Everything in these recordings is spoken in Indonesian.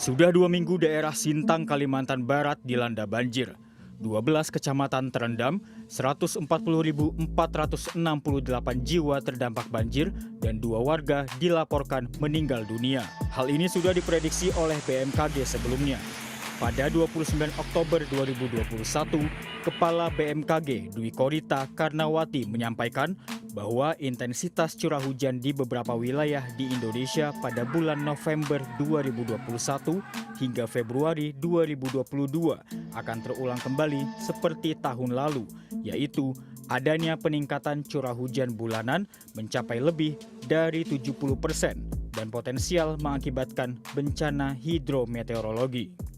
Sudah 2 minggu daerah Sintang, Kalimantan Barat dilanda banjir. 12 kecamatan terendam, 140.468 jiwa terdampak banjir, dan 2 warga dilaporkan meninggal dunia. Hal ini sudah diprediksi oleh BMKG sebelumnya. Pada 29 Oktober 2021, Kepala BMKG Dwi Korita Karnawati menyampaikan bahwa intensitas curah hujan di beberapa wilayah di Indonesia pada bulan November 2021 hingga Februari 2022 akan terulang kembali seperti tahun lalu, yaitu adanya peningkatan curah hujan bulanan mencapai lebih dari 70% dan potensial mengakibatkan bencana hidrometeorologi.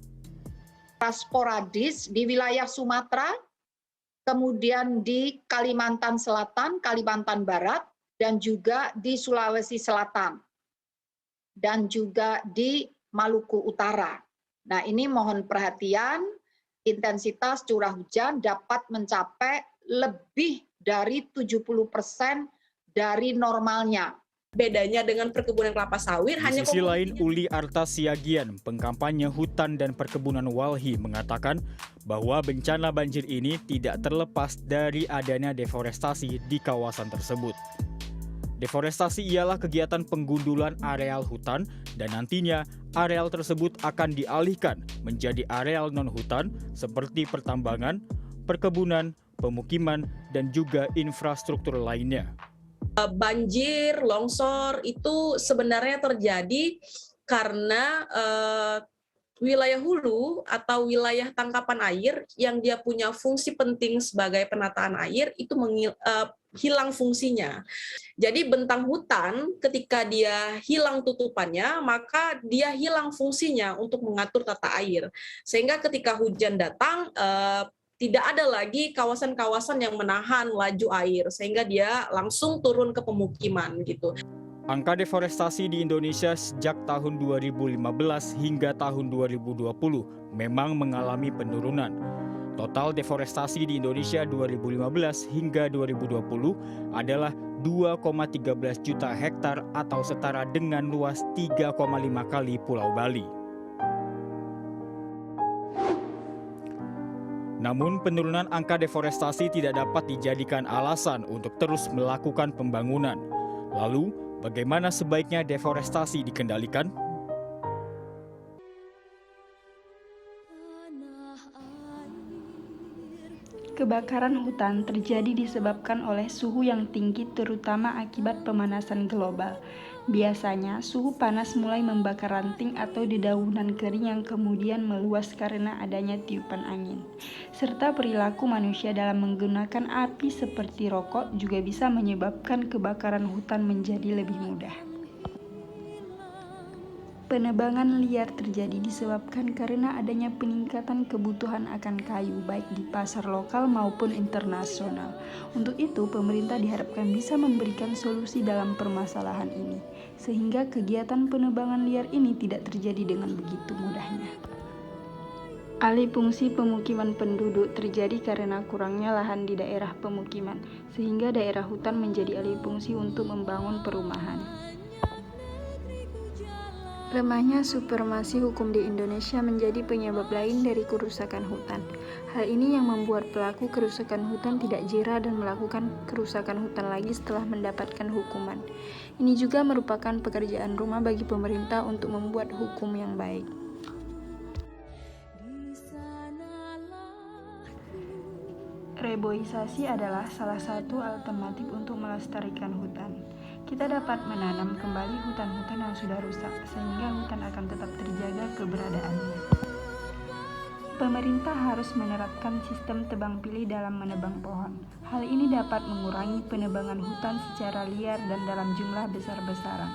Sporadis di wilayah Sumatera, kemudian di Kalimantan Selatan, Kalimantan Barat, dan juga di Sulawesi Selatan, dan juga di Maluku Utara. Nah, ini mohon perhatian, intensitas curah hujan dapat mencapai lebih dari 70% dari normalnya. Bedanya dengan perkebunan kelapa sawit Di hanya sisi lain, Uli Arta Siagian, pengkampanye hutan dan perkebunan Walhi, mengatakan bahwa bencana banjir ini tidak terlepas dari adanya deforestasi di kawasan tersebut. Deforestasi ialah kegiatan penggundulan areal hutan dan nantinya areal tersebut akan dialihkan menjadi areal non-hutan seperti pertambangan, perkebunan, pemukiman, dan juga infrastruktur lainnya. Banjir, longsor itu sebenarnya terjadi karena wilayah hulu atau wilayah tangkapan air yang dia punya fungsi penting sebagai penataan air itu hilang fungsinya. Jadi bentang hutan ketika dia hilang tutupannya, maka dia hilang fungsinya untuk mengatur tata air. Sehingga ketika hujan datang, tidak ada lagi kawasan-kawasan yang menahan laju air, sehingga dia langsung turun ke pemukiman gitu. Angka deforestasi di Indonesia sejak tahun 2015 hingga tahun 2020 memang mengalami penurunan. Total deforestasi di Indonesia 2015 hingga 2020 adalah 2,13 juta hektar atau setara dengan luas 3,5 kali Pulau Bali. Namun penurunan angka deforestasi tidak dapat dijadikan alasan untuk terus melakukan pembangunan. Lalu, bagaimana sebaiknya deforestasi dikendalikan? Kebakaran hutan terjadi disebabkan oleh suhu yang tinggi terutama akibat pemanasan global. Biasanya, suhu panas mulai membakar ranting atau dedaunan kering yang kemudian meluas karena adanya tiupan angin. Serta perilaku manusia dalam menggunakan api seperti rokok juga bisa menyebabkan kebakaran hutan menjadi lebih mudah. Penebangan liar terjadi disebabkan karena adanya peningkatan kebutuhan akan kayu baik di pasar lokal maupun internasional. Untuk itu, pemerintah diharapkan bisa memberikan solusi dalam permasalahan ini, sehingga kegiatan penebangan liar ini tidak terjadi dengan begitu mudahnya. Alih fungsi pemukiman penduduk terjadi karena kurangnya lahan di daerah pemukiman, sehingga daerah hutan menjadi alih fungsi untuk membangun perumahan. Lemahnya supremasi hukum di Indonesia menjadi penyebab lain dari kerusakan hutan. Hal ini yang membuat pelaku kerusakan hutan tidak jera dan melakukan kerusakan hutan lagi setelah mendapatkan hukuman. Ini juga merupakan pekerjaan rumah bagi pemerintah untuk membuat hukum yang baik. Reboisasi adalah salah satu alternatif untuk melestarikan hutan. Kita dapat menanam kembali hutan-hutan yang sudah rusak, sehingga hutan akan tetap terjaga keberadaannya. Pemerintah harus menerapkan sistem tebang pilih dalam menebang pohon. Hal ini dapat mengurangi penebangan hutan secara liar dan dalam jumlah besar-besaran.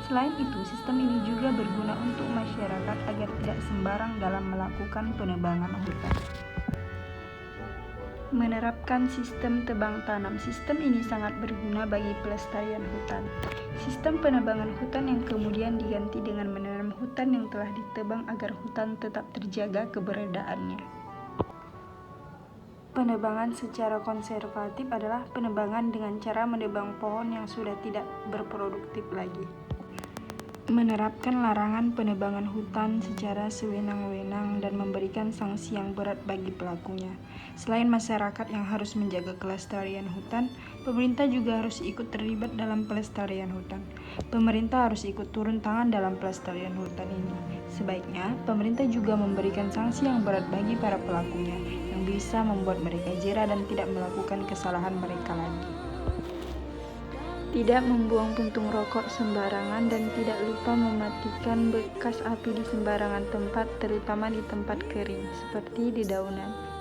Selain itu, sistem ini juga berguna untuk masyarakat agar tidak sembarang dalam melakukan penebangan hutan. Menerapkan sistem tebang tanam. Sistem ini sangat berguna bagi pelestarian hutan. Sistem penebangan hutan yang kemudian diganti dengan menanam hutan yang telah ditebang agar hutan tetap terjaga keberadaannya. Penebangan secara konservatif adalah penebangan dengan cara menebang pohon yang sudah tidak berproduktif lagi. menerapkan larangan penebangan hutan secara sewenang-wenang dan memberikan sanksi yang berat bagi pelakunya. Selain masyarakat yang harus menjaga kelestarian hutan, pemerintah juga harus ikut terlibat dalam pelestarian hutan. Pemerintah harus ikut turun tangan dalam pelestarian hutan ini. Sebaiknya, pemerintah juga memberikan sanksi yang berat bagi para pelakunya, yang bisa membuat mereka jera dan tidak melakukan kesalahan mereka lagi. Tidak membuang puntung rokok sembarangan dan tidak lupa mematikan bekas api di sembarangan tempat, terutama di tempat kering, seperti di daunan.